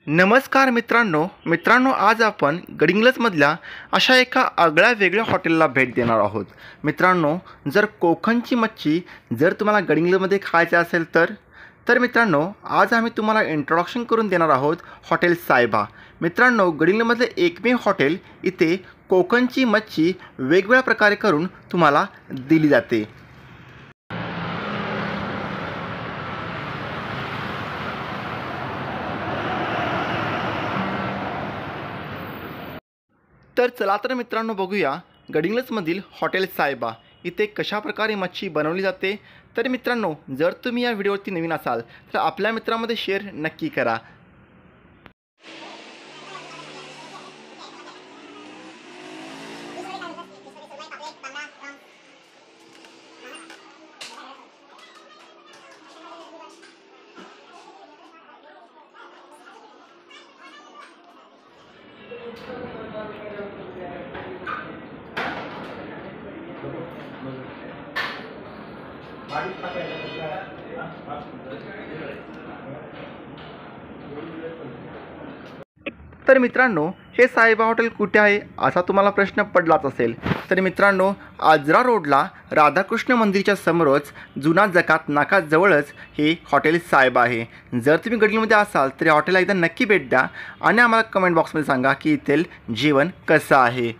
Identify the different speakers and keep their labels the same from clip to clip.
Speaker 1: नमस्कार मित्रांनो आज आपण गडिंग्लजमधल्या अशा एका आगळ्या वेगळ्या हॉटेलला भेट देणार आहोत। मित्रांनो, जर कोकणची मच्छी जर तुम्हाला गडिंग्लजमध्ये खायची असेल तर मित्रांनो आज आम्ही तुम्हाला इंट्रोडक्शन करून देणार आहोत हॉटेल सायबा। मित्रांनो, गडिंग्लजमधले एकमेव हॉटेल इथे कोकणची मच्छी वेगवेगळ्या प्रकारे करून तुम्हाला दिली जाते। तर चला तर मित्रांनो बघूया गडिंग्लजमधील हॉटेल सायबा इथे कशा प्रकारे मच्छी बनवली जाते। तर मित्रांनो, जर तुम्ही या व्हिडिओवरती नवीन असाल तर आपल्या मित्रांमध्ये शेअर नक्की करा। तर मित्रांनो, हे सायबा हॉटेल कुठे आहे असा तुम्हाला प्रश्न पडलाच असेल। तर मित्रांनो, आजरा रोडला राधाकृष्ण मंदिराच्या समोरच जुना जकात नाकाजवळच हे हॉटेल सायबा आहे। जर तुम्ही गडिंग्लजमध्ये असाल तर या हॉटेलला एकदा नक्की भेट द्या आणि आम्हाला कमेंट बॉक्समध्ये सांगा की इथेल जेवण कसं आहे।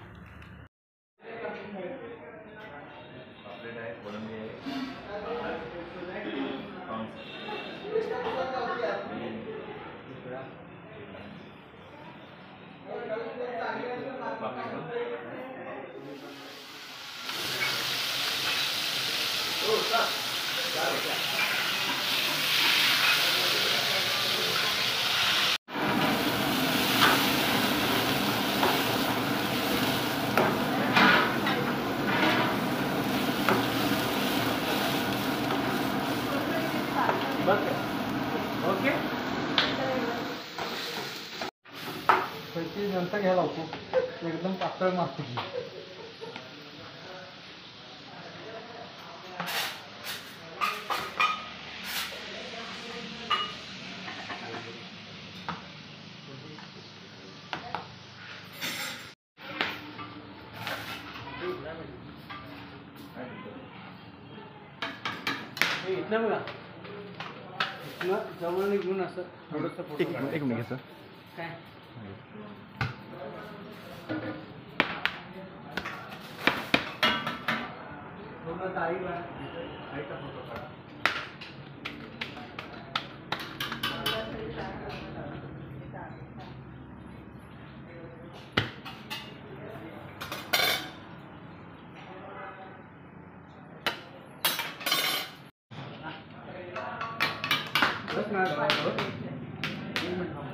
Speaker 1: ओके, पैसे नंतर घ्यायला होतो एकदम पातळ मारतो की इतना बघा जवळ घेऊन असं थोडंसं फोटो एक मिनिट सर काय पूर्ण आईचा फोटो काढा।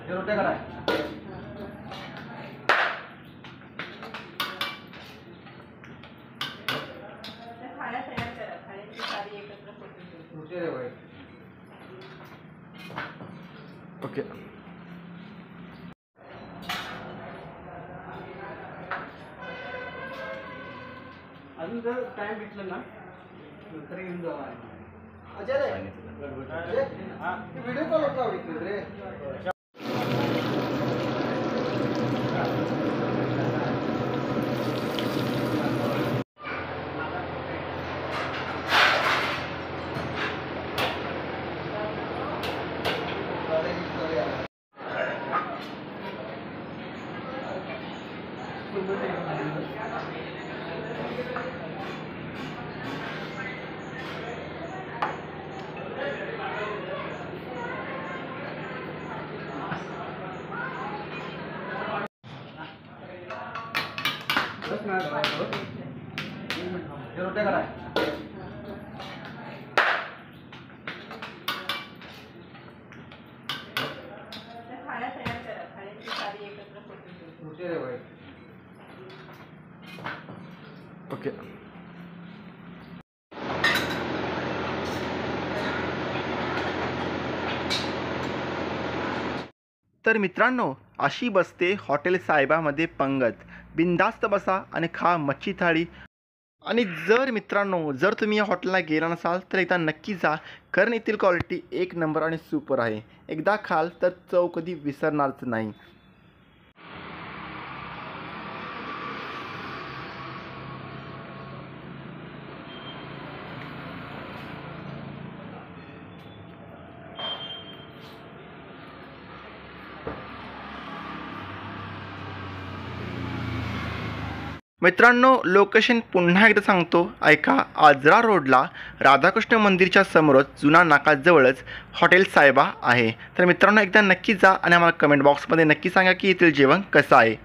Speaker 1: रोट्या करा ओके। अजून जर टाइम भेटलं ना नंतर येऊन जावा। व्हिडिओ कॉल होता रे। रोट्या करा ओके। तर मित्रांनो, अशी बसते हॉटेल सायबामध्ये पंगत। बिंदास्त बसा आणि खा मच्छी थाळी। आणि जर मित्रांनो जर तुम्ही या हॉटेलला गेला नसाल तर एकदा नक्की जा, कारण येथील क्वालिटी एक नंबर आणि सुपर आहे. एकदा खाल तर चव कधी विसरणारच नाही. मित्रांनो लोकेशन पुन्हा एकदा सांगतो ऐका. आजरा रोडला राधाकृष्ण मंदिरच्या समोरच जुना नाकाजवळच हॉटेल साहेबा आहे. तर मित्रांनो एकदा नक्की जा आणि आम्हाला कमेंट बॉक्समध्ये नक्की सांगा की येथील जेवण कसं आहे.